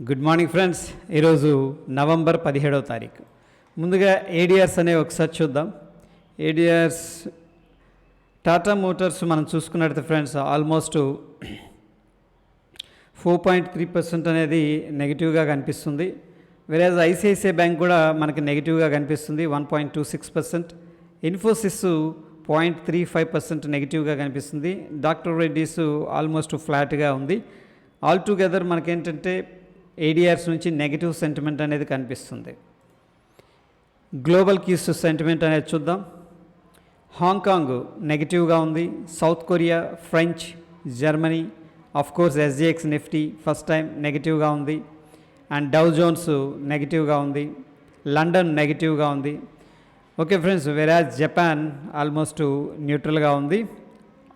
Good morning friends. ఈరోజు November 17వ తారీఖు. ముందుగా ఏడిఆర్స్ అనేవి ఒకసారి చూద్దాం. ఏడిఆర్స్ టాటా మోటార్స్ మనం చూసుకున్నట్టు ఫ్రెండ్స్ ఆల్మోస్ట్ 4.3% అనేది నెగిటివ్గా కనిపిస్తుంది. వేరేజ్ ఐసిఐసిఐ బ్యాంక్ కూడా మనకి నెగిటివ్గా కనిపిస్తుంది 1.26%. ఇన్ఫోసిస్ 0.35% నెగిటివ్గా కనిపిస్తుంది. డాక్టర్ రెడ్డీస్ ఆల్మోస్ట్ ఫ్లాట్గా ఉంది. ఆల్ టుగెదర్ మనకేంటంటే ఏడిఆర్స్ నుంచి నెగిటివ్ సెంటిమెంట్ అనేది కనిపిస్తుంది. గ్లోబల్ కీస్ సెంటిమెంట్ అనేది చూద్దాం. హాంకాంగ్ నెగిటివ్గా ఉంది. South Korea, French, Germany, of course SGX Nifty first time నెగిటివ్గా ఉంది. అండ్ డౌ జోన్స్ నెగిటివ్గా ఉంది. లండన్ నెగిటివ్గా ఉంది. ఓకే ఫ్రెండ్స్, వెరాజ్ జపాన్ ఆల్మోస్ట్ న్యూట్రల్గా ఉంది.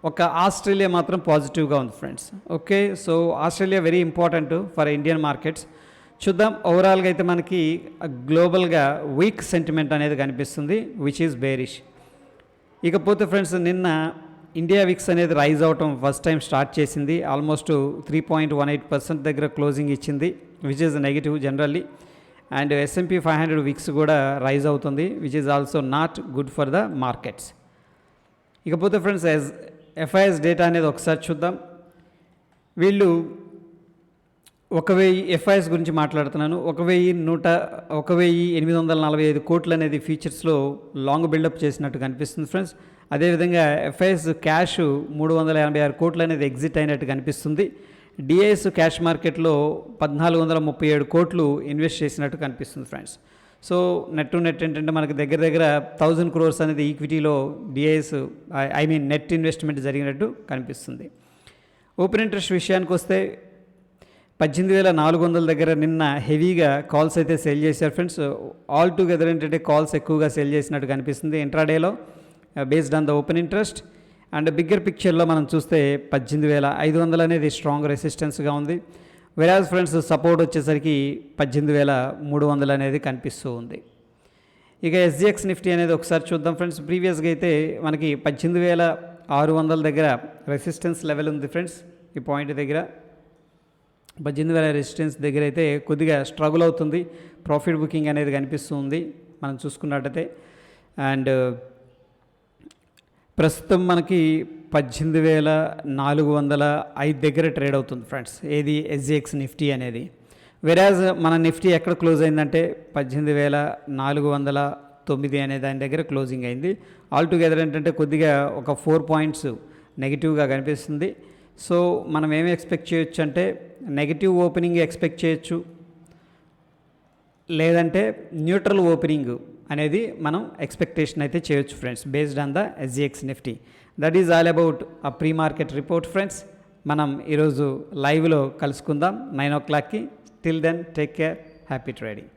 ఒక ఆస్ట్రేలియా మాత్రం పాజిటివ్గా ఉంది friends. Okay, so Australia very important for Indian markets. చూద్దాం. ఓవరాల్గా అయితే మనకి గ్లోబల్గా వీక్ సెంటిమెంట్ అనేది కనిపిస్తుంది, విచ్ ఈజ్ బేరిష్. ఇకపోతే ఫ్రెండ్స్, నిన్న ఇండియా విక్స్ అనేది రైజ్ అవటం ఫస్ట్ టైం స్టార్ట్ చేసింది. ఆల్మోస్ట్ 3.18% దగ్గర క్లోజింగ్ ఇచ్చింది, which is negative generally. And S&P 500 VIX కూడా రైజ్ అవుతుంది, which is also not good for the markets. ఇకపోతే ఫ్రెండ్స్, ఎఫ్ఐఎస్ డేటా అనేది ఒకసారి చూద్దాం. వీళ్ళు 1000 ఎఫ్ఐఎస్ గురించి మాట్లాడుతున్నాను. 1845 కోట్లు అనేది ఫ్యూచర్స్లో లాంగ్ బిల్డప్ చేసినట్టు కనిపిస్తుంది ఫ్రెండ్స్. అదేవిధంగా ఎఫ్ఐఎస్ క్యాష్ 386 కోట్లు అనేది ఎగ్జిట్ అయినట్టు కనిపిస్తుంది. డిఐఎస్ క్యాష్ మార్కెట్లో 1437 కోట్లు ఇన్వెస్ట్ చేసినట్టు కనిపిస్తుంది friends. So net to net ఏంటంటే మనకి దగ్గర 1000 crores అనేది ఈక్విటీలో డిఐఎస్ నెట్ ఇన్వెస్ట్మెంట్ జరిగినట్టు కనిపిస్తుంది. ఓపెన్ ఇంట్రెస్ట్ విషయానికి వస్తే 18,400 దగ్గర నిన్న హెవీగా కాల్స్ అయితే సేల్ చేశారు ఫ్రెండ్స్. ఆల్ టుగెదర్ ఏంటంటే కాల్స్ ఎక్కువగా సేల్ చేసినట్టు కనిపిస్తుంది ఇంట్రాడేలో based on the open interest. And bigger పిక్చర్లో మనం చూస్తే 18,500 అనేది స్ట్రాంగ్ రెసిస్టెన్స్గా ఉంది. వెరాజ్ ఫ్రెండ్స్ సపోర్ట్ వచ్చేసరికి 18,300 అనేది కనిపిస్తూ ఉంది. ఇక ఎస్జిఎక్స్ నిఫ్టీ అనేది ఒకసారి చూద్దాం ఫ్రెండ్స్. ప్రీవియస్గా అయితే మనకి 18,600 దగ్గర రెసిస్టెన్స్ లెవెల్ ఉంది ఫ్రెండ్స్. ఈ పాయింట్ దగ్గర 18,000 రెసిస్టెన్స్ దగ్గర అయితే కొద్దిగా స్ట్రగుల్ అవుతుంది. ప్రాఫిట్ బుకింగ్ అనేది కనిపిస్తుంది మనం చూసుకున్నట్టయితే. అండ్ ప్రస్తుతం మనకి 18,405 దగ్గర ట్రేడ్ అవుతుంది ఫ్రెండ్స్, ఏది ఎస్జిఎక్స్ నిఫ్టీ అనేది. వెరాజ్ మన నిఫ్టీ ఎక్కడ క్లోజ్ అయిందంటే 18,409 అనే దాని దగ్గర క్లోజింగ్ అయింది. ఆల్ టుగెదర్ ఏంటంటే కొద్దిగా ఒక 4 points నెగిటివ్గా కనిపిస్తుంది. సో మనం ఏమి ఎక్స్పెక్ట్ చేయొచ్చు అంటే నెగిటివ్ ఓపెనింగ్ ఎక్స్పెక్ట్ చేయొచ్చు, లేదంటే న్యూట్రల్ ఓపెనింగ్ అనేది మనం ఎక్స్పెక్టేషన్ అయితే చేయొచ్చు friends, based on the SGX Nifty. That is all about ఆ ప్రీ మార్కెట్ రిపోర్ట్ ఫ్రెండ్స్. మనం ఈరోజు లైవ్లో కలుసుకుందాం 9 o'clockకి. Till then take care, happy trading.